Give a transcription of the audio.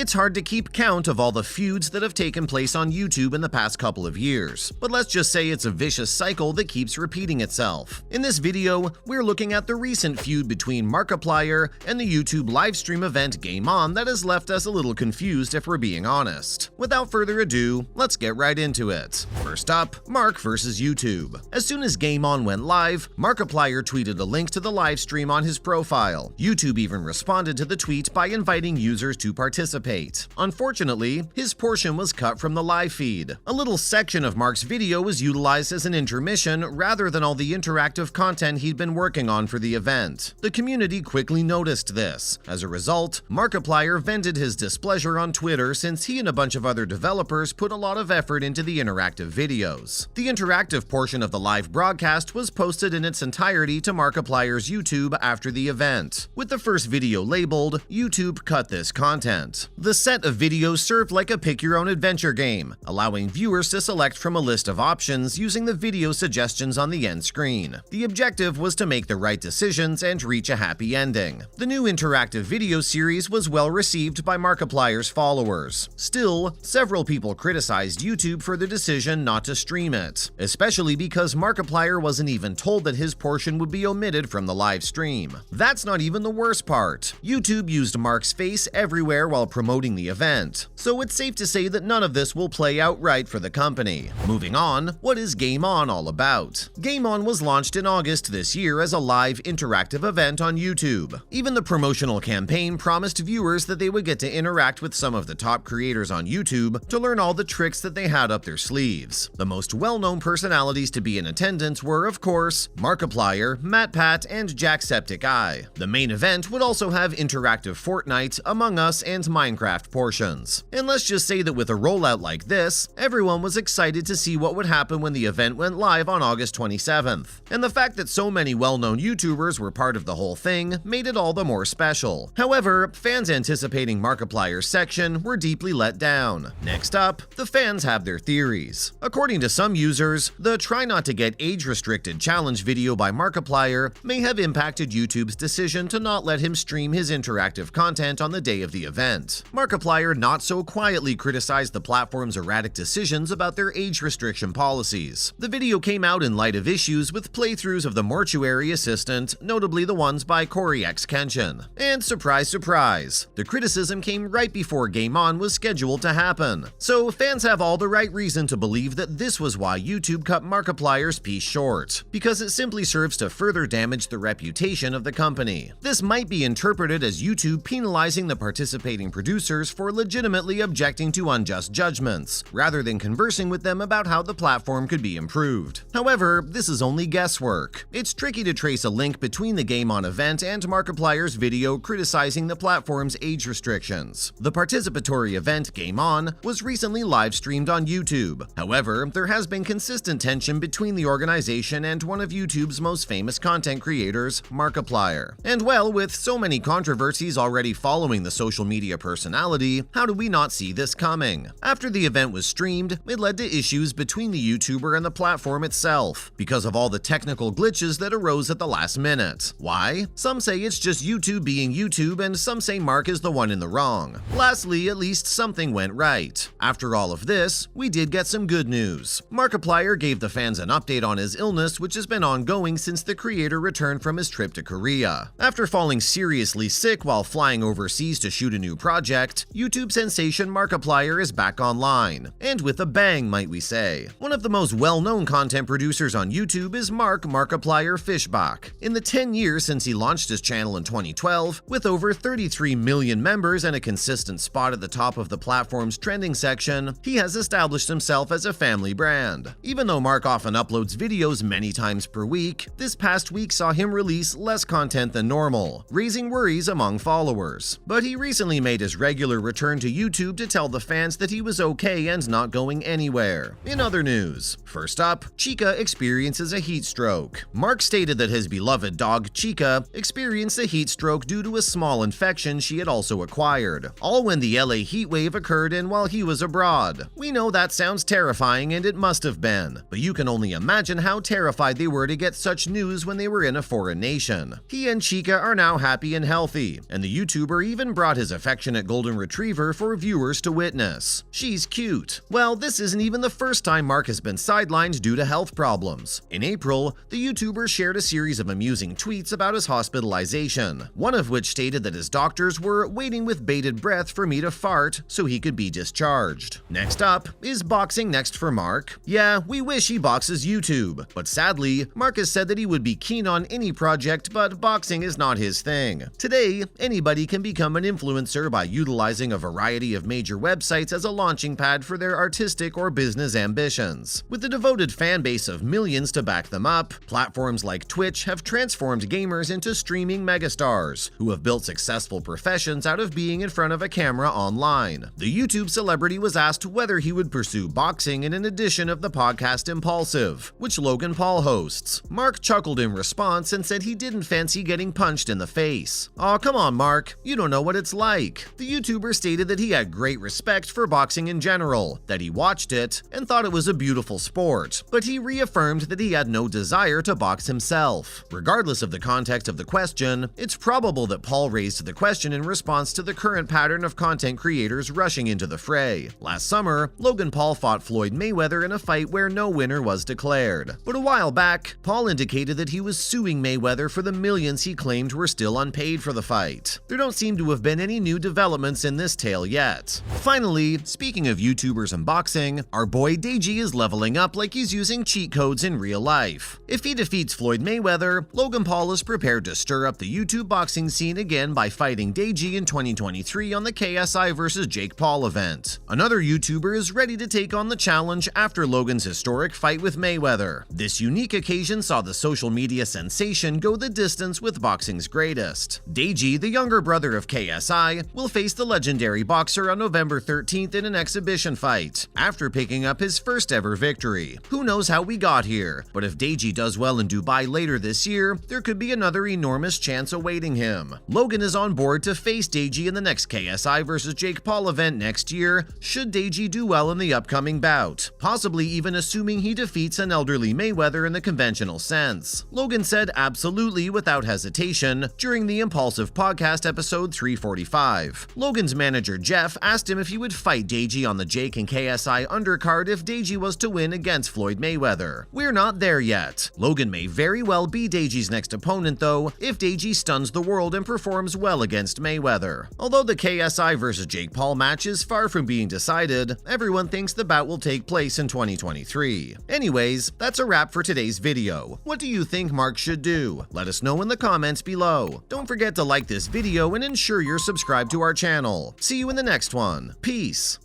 It's hard to keep count of all the feuds that have taken place on YouTube in the past couple of years, but let's just say it's a vicious cycle that keeps repeating itself. In this video, we're looking at the recent feud between Markiplier and the YouTube livestream event Game On that has left us a little confused if we're being honest. Without further ado, let's get right into it. First up, Mark vs. YouTube. As soon as Game On went live, Markiplier tweeted a link to the livestream on his profile. YouTube even responded to the tweet by inviting users to participate. Unfortunately, his portion was cut from the live feed. A little section of Mark's video was utilized as an intermission rather than all the interactive content he'd been working on for the event. The community quickly noticed this. As a result, Markiplier vented his displeasure on Twitter since he and a bunch of other developers put a lot of effort into the interactive videos. The interactive portion of the live broadcast was posted in its entirety to Markiplier's YouTube after the event. With the first video labeled, YouTube cut this content. The set of videos served like a pick-your-own-adventure game, allowing viewers to select from a list of options using the video suggestions on the end screen. The objective was to make the right decisions and reach a happy ending. The new interactive video series was well received by Markiplier's followers. Still, several people criticized YouTube for the decision not to stream it, especially because Markiplier wasn't even told that his portion would be omitted from the live stream. That's not even the worst part. YouTube used Mark's face everywhere while promoting the event, so it's safe to say that none of this will play out right for the company. Moving on, what is Game On all about? Game On was launched in August this year as a live interactive event on YouTube. Even the promotional campaign promised viewers that they would get to interact with some of the top creators on YouTube to learn all the tricks that they had up their sleeves. The most well-known personalities to be in attendance were, of course, Markiplier, MatPat, and Jacksepticeye. The main event would also have interactive Fortnite, Among Us, and Minecraft portions. And let's just say that with a rollout like this, everyone was excited to see what would happen when the event went live on August 27th. And the fact that so many well-known YouTubers were part of the whole thing made it all the more special. However, fans anticipating Markiplier's section were deeply let down. Next up, the fans have their theories. According to some users, the Try Not to Get Age-Restricted challenge video by Markiplier may have impacted YouTube's decision to not let him stream his interactive content on the day of the event. Markiplier not so quietly criticized the platform's erratic decisions about their age restriction policies. The video came out in light of issues with playthroughs of the Mortuary Assistant, notably the ones by Corey X Kenshin. And surprise, surprise, the criticism came right before Game On was scheduled to happen. So fans have all the right reason to believe that this was why YouTube cut Markiplier's piece short, because it simply serves to further damage the reputation of the company. This might be interpreted as YouTube penalizing the participating producers for legitimately objecting to unjust judgments, rather than conversing with them about how the platform could be improved. However, this is only guesswork. It's tricky to trace a link between the Game On event and Markiplier's video criticizing the platform's age restrictions. The participatory event Game On was recently live-streamed on YouTube. However, there has been consistent tension between the organization and one of YouTube's most famous content creators, Markiplier. And well, with so many controversies already following the social media personality, how do we not see this coming? After the event was streamed, it led to issues between the YouTuber and the platform itself, because of all the technical glitches that arose at the last minute. Why? Some say it's just YouTube being YouTube, and some say Mark is the one in the wrong. Lastly, at least something went right. After all of this, we did get some good news. Markiplier gave the fans an update on his illness, which has been ongoing since the creator returned from his trip to Korea. After falling seriously sick while flying overseas to shoot a new project, YouTube sensation Markiplier is back online, and with a bang, might we say. One of the most well-known content producers on YouTube is Markiplier Fishbach. In the 10 years since he launched his channel in 2012, with over 33 million members and a consistent spot at the top of the platform's trending section, he has established himself as a family brand. Even though Mark often uploads videos many times per week, this past week saw him release less content than normal, raising worries among followers. But he recently made his regular return to YouTube to tell the fans that he was okay and not going anywhere. In other news, first up, Chica experiences a heat stroke. Mark stated that his beloved dog Chica experienced a heat stroke due to a small infection she had also acquired, all when the LA heatwave occurred and while he was abroad. We know that sounds terrifying, and it must have been, but you can only imagine how terrified they were to get such news when they were in a foreign nation. He and Chica are now happy and healthy, and the YouTuber even brought his affectionate golden retriever for viewers to witness. She's cute. Well, this isn't even the first time Mark has been sidelined due to health problems. In April, the YouTuber shared a series of amusing tweets about his hospitalization, one of which stated that his doctors were waiting with bated breath for me to fart so he could be discharged. Next up, is boxing next for Mark? Yeah, we wish he boxes YouTube, but sadly, Mark has said that he would be keen on any project, but boxing is not his thing. Today, anybody can become an influencer by utilizing a variety of major websites as a launching pad for their artistic or business ambitions. With a devoted fan base of millions to back them up, platforms like Twitch have transformed gamers into streaming megastars who have built successful professions out of being in front of a camera online. The YouTube celebrity was asked whether he would pursue boxing in an edition of the podcast Impulsive, which Logan Paul hosts. Mark chuckled in response and said he didn't fancy getting punched in the face. Aw, come on, Mark, you don't know what it's like. The YouTuber stated that he had great respect for boxing in general, that he watched it and thought it was a beautiful sport, but he reaffirmed that he had no desire to box himself. Regardless of the context of the question, it's probable that Paul raised the question in response to the current pattern of content creators rushing into the fray. Last summer, Logan Paul fought Floyd Mayweather in a fight where no winner was declared. But a while back, Paul indicated that he was suing Mayweather for the millions he claimed were still unpaid for the fight. There don't seem to have been any new developments in this tale yet. Finally, speaking of YouTubers and boxing, our boy Deji is leveling up like he's using cheat codes in real life. If he defeats Floyd Mayweather, Logan Paul is prepared to stir up the YouTube boxing scene again by fighting Deji in 2023 on the KSI vs Jake Paul event. Another YouTuber is ready to take on the challenge after Logan's historic fight with Mayweather. This unique occasion saw the social media sensation go the distance with boxing's greatest. Deji, the younger brother of KSI, will face the legendary boxer on November 13th in an exhibition fight, after picking up his first ever victory. Who knows how we got here, but if Deji does well in Dubai later this year, there could be another enormous chance awaiting him. Logan is on board to face Deji in the next KSI vs Jake Paul event next year, should Deji do well in the upcoming bout, possibly even assuming he defeats an elderly Mayweather in the conventional sense. Logan said absolutely without hesitation during the Impulsive podcast episode 345. Logan's manager Jeff asked him if he would fight Deji on the Jake and KSI undercard if Deji was to win against Floyd Mayweather. We're not there yet. Logan may very well be Deji's next opponent though, if Deji stuns the world and performs well against Mayweather. Although the KSI vs Jake Paul match is far from being decided, everyone thinks the bout will take place in 2023. Anyways, that's a wrap for today's video. What do you think Mark should do? Let us know in the comments below. Don't forget to like this video and ensure you're subscribed to our channel. See you in the next one. Peace.